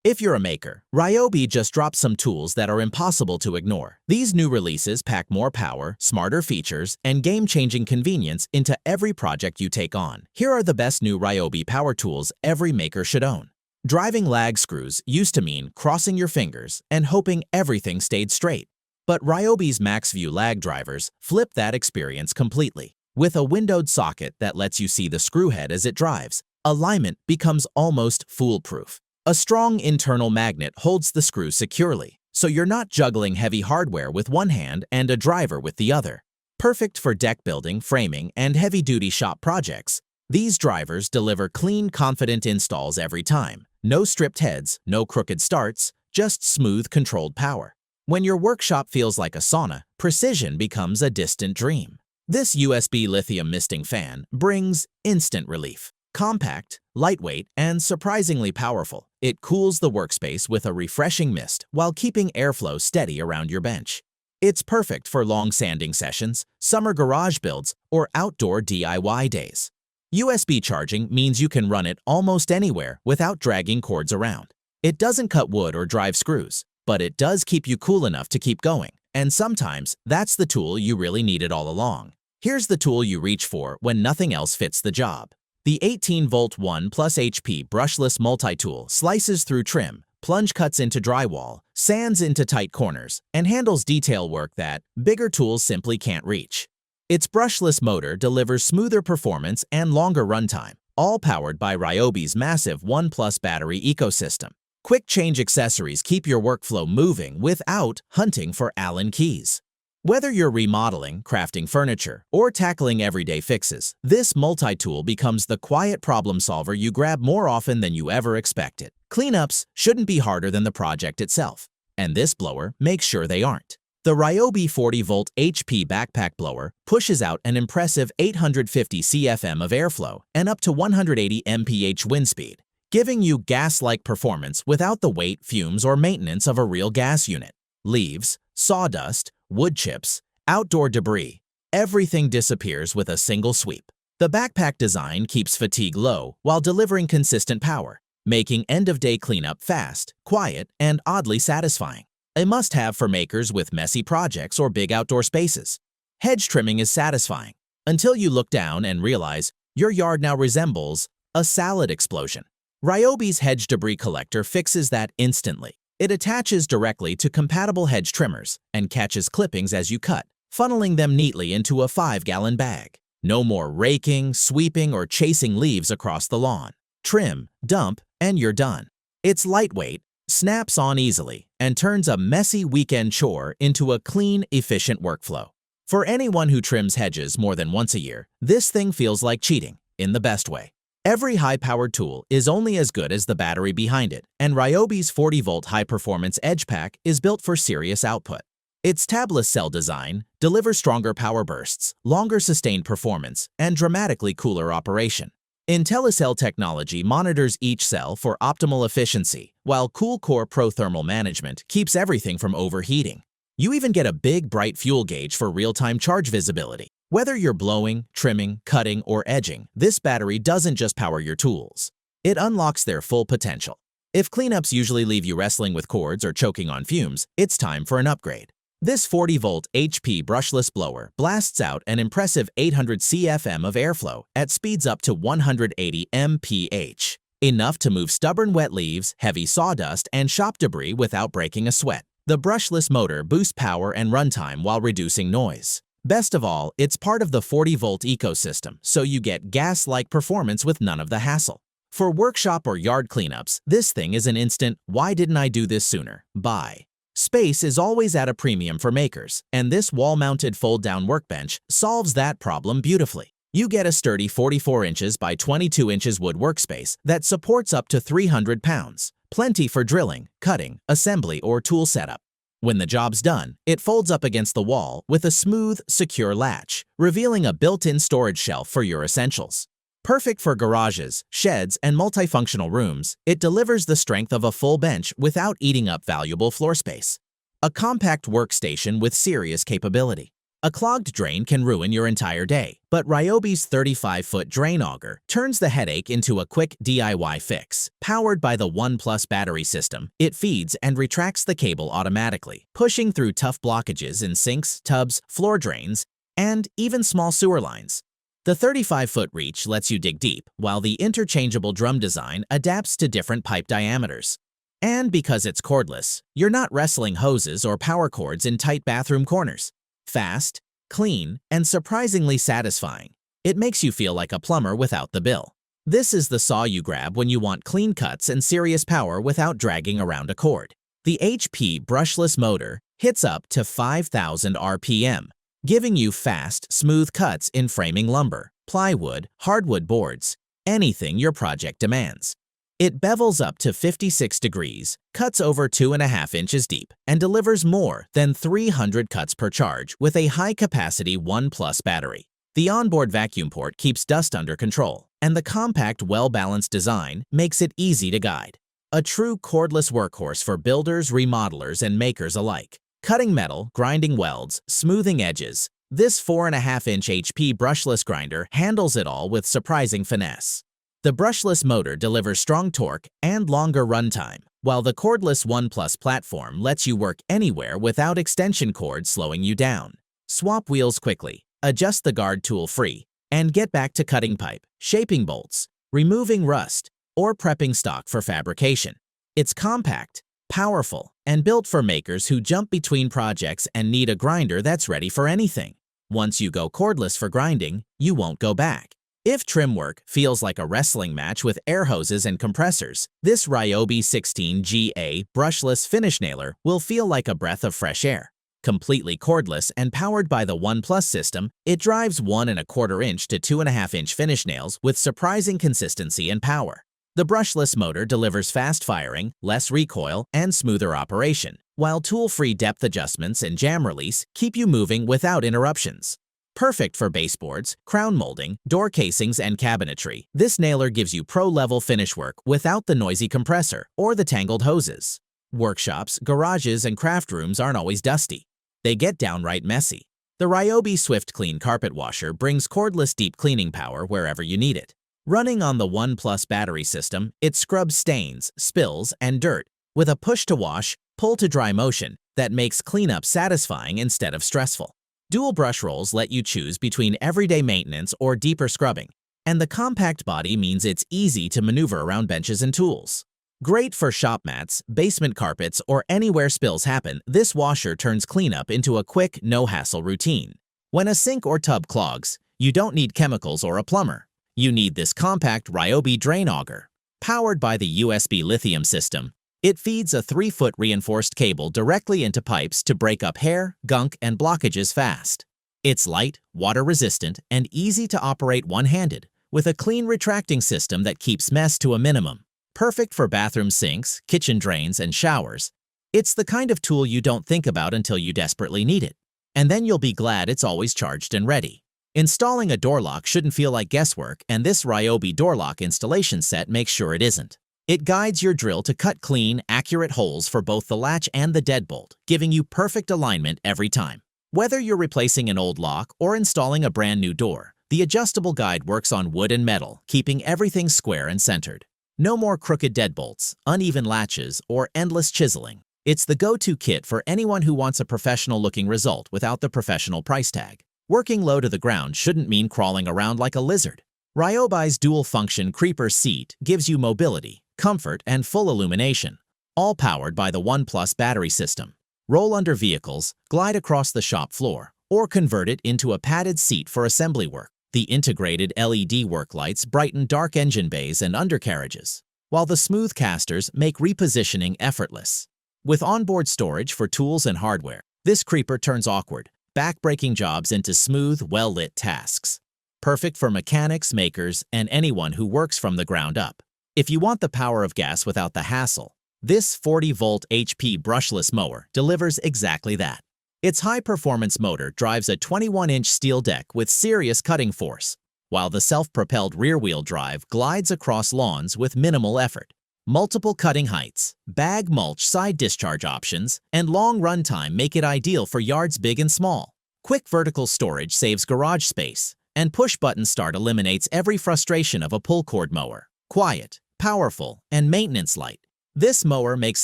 If you're a maker, Ryobi just dropped some tools that are impossible to ignore. These new releases pack more power, smarter features, and game-changing convenience into every project you take on. Here are the best new Ryobi Power Tools every maker should own. Driving lag screws used to mean crossing your fingers and hoping everything stayed straight. But Ryobi's MaxView lag drivers flip that experience completely. With a windowed socket that lets you see the screw head as it drives, alignment becomes almost foolproof. A strong internal magnet holds the screw securely, so you're not juggling heavy hardware with one hand and a driver with the other. Perfect for deck building, framing, and heavy-duty shop projects, these drivers deliver clean, confident installs every time. No stripped heads, no crooked starts, just smooth, controlled power. When your workshop feels like a sauna, precision becomes a distant dream. This USB lithium misting fan brings instant relief. Compact, lightweight, and surprisingly powerful, it cools the workspace with a refreshing mist while keeping airflow steady around your bench. It's perfect for long sanding sessions, summer garage builds, or outdoor DIY days. USB charging means you can run it almost anywhere without dragging cords around. It doesn't cut wood or drive screws, but it does keep you cool enough to keep going, and sometimes that's the tool you really needed all along. Here's the tool you reach for when nothing else fits the job. The 18-volt 1+ HP brushless multi-tool slices through trim, plunge cuts into drywall, sands into tight corners, and handles detail work that bigger tools simply can't reach. Its brushless motor delivers smoother performance and longer runtime, all powered by Ryobi's massive 1+ battery ecosystem. Quick change accessories keep your workflow moving without hunting for Allen keys. Whether you're remodeling, crafting furniture, or tackling everyday fixes, this multi-tool becomes the quiet problem solver you grab more often than you ever expected. Cleanups shouldn't be harder than the project itself, and this blower makes sure they aren't. The Ryobi 40-volt HP backpack blower pushes out an impressive 850 CFM of airflow and up to 180 mph wind speed, giving you gas-like performance without the weight, fumes, or maintenance of a real gas unit. Leaves, sawdust, wood chips, outdoor debris, everything disappears with a single sweep. The backpack design keeps fatigue low while delivering consistent power, making end-of-day cleanup fast, quiet, and oddly satisfying. A must-have for makers with messy projects or big outdoor spaces. Hedge trimming is satisfying until you look down and realize your yard now resembles a salad explosion. Ryobi's hedge debris collector fixes that instantly. It attaches directly to compatible hedge trimmers and catches clippings as you cut, funneling them neatly into a 5-gallon bag. No more raking, sweeping, or chasing leaves across the lawn. Trim, dump, and you're done. It's lightweight, snaps on easily, and turns a messy weekend chore into a clean, efficient workflow. For anyone who trims hedges more than once a year, this thing feels like cheating, in the best way. Every high-powered tool is only as good as the battery behind it, and Ryobi's 40-volt high-performance edge pack is built for serious output. Its tabless cell design delivers stronger power bursts, longer sustained performance, and dramatically cooler operation. IntelliCell technology monitors each cell for optimal efficiency, while CoolCore Pro thermal management keeps everything from overheating. You even get a big, bright fuel gauge for real-time charge visibility. Whether you're blowing, trimming, cutting, or edging, this battery doesn't just power your tools. It unlocks their full potential. If cleanups usually leave you wrestling with cords or choking on fumes, it's time for an upgrade. This 40-volt HP brushless blower blasts out an impressive 800 CFM of airflow at speeds up to 180 mph, enough to move stubborn wet leaves, heavy sawdust, and shop debris without breaking a sweat. The brushless motor boosts power and runtime while reducing noise. Best of all, it's part of the 40-volt ecosystem, so you get gas-like performance with none of the hassle. For workshop or yard cleanups, this thing is an instant, "Why didn't I do this sooner?" buy. Space is always at a premium for makers, and this wall-mounted fold-down workbench solves that problem beautifully. You get a sturdy 44 inches by 22 inches wood workspace that supports up to 300 pounds, plenty for drilling, cutting, assembly, or tool setup. When the job's done, it folds up against the wall with a smooth, secure latch, revealing a built-in storage shelf for your essentials. Perfect for garages, sheds, and multifunctional rooms, it delivers the strength of a full bench without eating up valuable floor space. A compact workstation with serious capability. A clogged drain can ruin your entire day, but Ryobi's 35-foot drain auger turns the headache into a quick DIY fix. Powered by the ONE+ battery system, it feeds and retracts the cable automatically, pushing through tough blockages in sinks, tubs, floor drains, and even small sewer lines. The 35-foot reach lets you dig deep, while the interchangeable drum design adapts to different pipe diameters. And because it's cordless, you're not wrestling hoses or power cords in tight bathroom corners. Fast, clean, and surprisingly satisfying. It makes you feel like a plumber without the bill. This is the saw you grab when you want clean cuts and serious power without dragging around a cord. The HP brushless motor hits up to 5,000 RPM, giving you fast, smooth cuts in framing lumber, plywood, hardwood boards, anything your project demands. It bevels up to 56 degrees, cuts over 2.5 inches deep, and delivers more than 300 cuts per charge with a high-capacity ONE+ battery. The onboard vacuum port keeps dust under control, and the compact, well-balanced design makes it easy to guide. A true cordless workhorse for builders, remodelers, and makers alike. Cutting metal, grinding welds, smoothing edges, this 4.5-inch HP brushless grinder handles it all with surprising finesse. The brushless motor delivers strong torque and longer runtime, while the cordless ONE+ platform lets you work anywhere without extension cords slowing you down. Swap wheels quickly, adjust the guard tool free, and get back to cutting pipe, shaping bolts, removing rust, or prepping stock for fabrication. It's compact, powerful, and built for makers who jump between projects and need a grinder that's ready for anything. Once you go cordless for grinding, you won't go back. If trim work feels like a wrestling match with air hoses and compressors, this Ryobi 16GA brushless finish nailer will feel like a breath of fresh air. Completely cordless and powered by the ONE+ system, it drives 1.25-inch to 2.5-inch finish nails with surprising consistency and power. The brushless motor delivers fast firing, less recoil, and smoother operation, while tool-free depth adjustments and jam release keep you moving without interruptions. Perfect for baseboards, crown molding, door casings, and cabinetry, this nailer gives you pro-level finish work without the noisy compressor or the tangled hoses. Workshops, garages, and craft rooms aren't always dusty. They get downright messy. The Ryobi Swift Clean carpet washer brings cordless deep cleaning power wherever you need it. Running on the ONE+ battery system, it scrubs stains, spills, and dirt with a push-to-wash, pull-to-dry motion that makes cleanup satisfying instead of stressful. Dual brush rolls let you choose between everyday maintenance or deeper scrubbing, and the compact body means it's easy to maneuver around benches and tools. Great for shop mats, basement carpets, or anywhere spills happen, this washer turns cleanup into a quick, no-hassle routine. When a sink or tub clogs, you don't need chemicals or a plumber. You need this compact Ryobi drain auger. Powered by the USB lithium system, it feeds a 3-foot reinforced cable directly into pipes to break up hair, gunk, and blockages fast. It's light, water-resistant, and easy to operate one-handed, with a clean retracting system that keeps mess to a minimum. Perfect for bathroom sinks, kitchen drains, and showers. It's the kind of tool you don't think about until you desperately need it. And then you'll be glad it's always charged and ready. Installing a door lock shouldn't feel like guesswork, and this Ryobi door lock installation set makes sure it isn't. It guides your drill to cut clean, accurate holes for both the latch and the deadbolt, giving you perfect alignment every time. Whether you're replacing an old lock or installing a brand new door, the adjustable guide works on wood and metal, keeping everything square and centered. No more crooked deadbolts, uneven latches, or endless chiseling. It's the go-to kit for anyone who wants a professional-looking result without the professional price tag. Working low to the ground shouldn't mean crawling around like a lizard. Ryobi's dual-function creeper seat gives you mobility, comfort, and full illumination, all powered by the ONE+ battery system. Roll under vehicles, glide across the shop floor, or convert it into a padded seat for assembly work. The integrated LED work lights brighten dark engine bays and undercarriages, while the smooth casters make repositioning effortless. With onboard storage for tools and hardware, this creeper turns awkward, back-breaking jobs into smooth, well-lit tasks. Perfect for mechanics, makers, and anyone who works from the ground up. If you want the power of gas without the hassle, this 40-volt HP brushless mower delivers exactly that. Its high-performance motor drives a 21-inch steel deck with serious cutting force, while the self-propelled rear-wheel drive glides across lawns with minimal effort. Multiple cutting heights, bag mulch side discharge options, and long runtime make it ideal for yards big and small. Quick vertical storage saves garage space, and push-button start eliminates every frustration of a pull-cord mower. Quiet, powerful, and maintenance light. This mower makes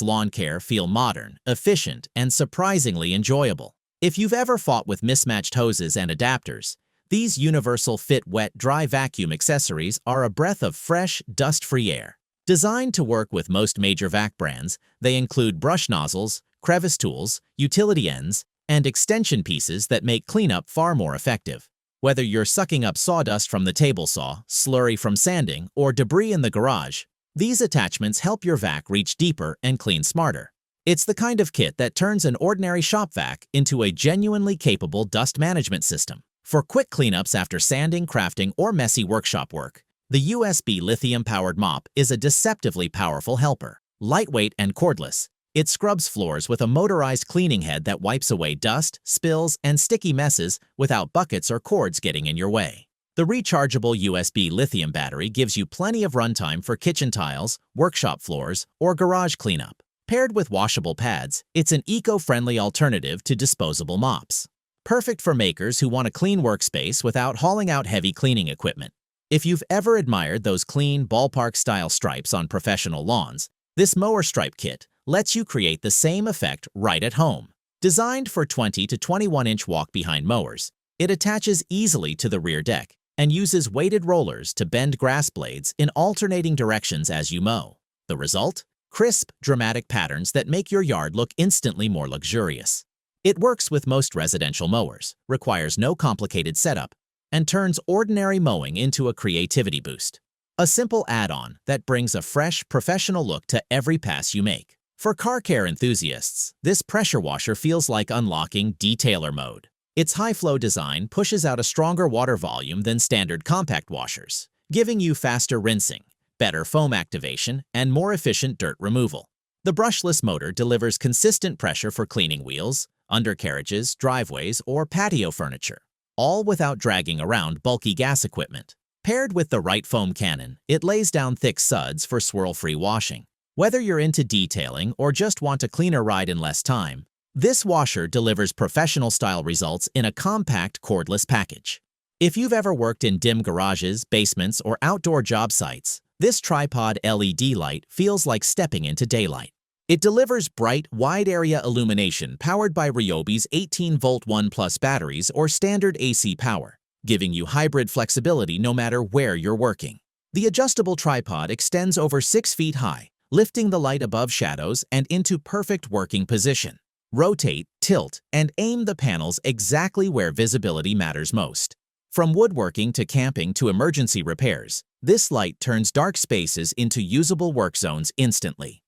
lawn care feel modern, efficient, and surprisingly enjoyable. If you've ever fought with mismatched hoses and adapters, these universal fit wet-dry vacuum accessories are a breath of fresh, dust-free air. Designed to work with most major vac brands, they include brush nozzles, crevice tools, utility ends, and extension pieces that make cleanup far more effective. Whether you're sucking up sawdust from the table saw, slurry from sanding, or debris in the garage, these attachments help your vac reach deeper and clean smarter. It's the kind of kit that turns an ordinary shop vac into a genuinely capable dust management system. For quick cleanups after sanding, crafting, or messy workshop work, the USB lithium-powered mop is a deceptively powerful helper. Lightweight and cordless, it scrubs floors with a motorized cleaning head that wipes away dust, spills, and sticky messes without buckets or cords getting in your way. The rechargeable USB lithium battery gives you plenty of runtime for kitchen tiles, workshop floors, or garage cleanup. Paired with washable pads, it's an eco-friendly alternative to disposable mops. Perfect for makers who want a clean workspace without hauling out heavy cleaning equipment. If you've ever admired those clean, ballpark-style stripes on professional lawns, this mower stripe kit lets you create the same effect right at home. Designed for 20 to 21-inch walk-behind mowers, it attaches easily to the rear deck and uses weighted rollers to bend grass blades in alternating directions as you mow. The result? Crisp, dramatic patterns that make your yard look instantly more luxurious. It works with most residential mowers, requires no complicated setup, and turns ordinary mowing into a creativity boost. A simple add-on that brings a fresh, professional look to every pass you make. For car care enthusiasts, this pressure washer feels like unlocking detailer mode. Its high-flow design pushes out a stronger water volume than standard compact washers, giving you faster rinsing, better foam activation, and more efficient dirt removal. The brushless motor delivers consistent pressure for cleaning wheels, undercarriages, driveways, or patio furniture, all without dragging around bulky gas equipment. Paired with the right foam cannon, it lays down thick suds for swirl-free washing. Whether you're into detailing or just want a cleaner ride in less time, this washer delivers professional-style results in a compact cordless package. If you've ever worked in dim garages, basements, or outdoor job sites, this tripod LED light feels like stepping into daylight. It delivers bright, wide-area illumination powered by Ryobi's 18-volt 1+ batteries or standard AC power, giving you hybrid flexibility no matter where you're working. The adjustable tripod extends over 6 feet high, lifting the light above shadows and into perfect working position. Rotate, tilt, and aim the panels exactly where visibility matters most. From woodworking to camping to emergency repairs, this light turns dark spaces into usable work zones instantly.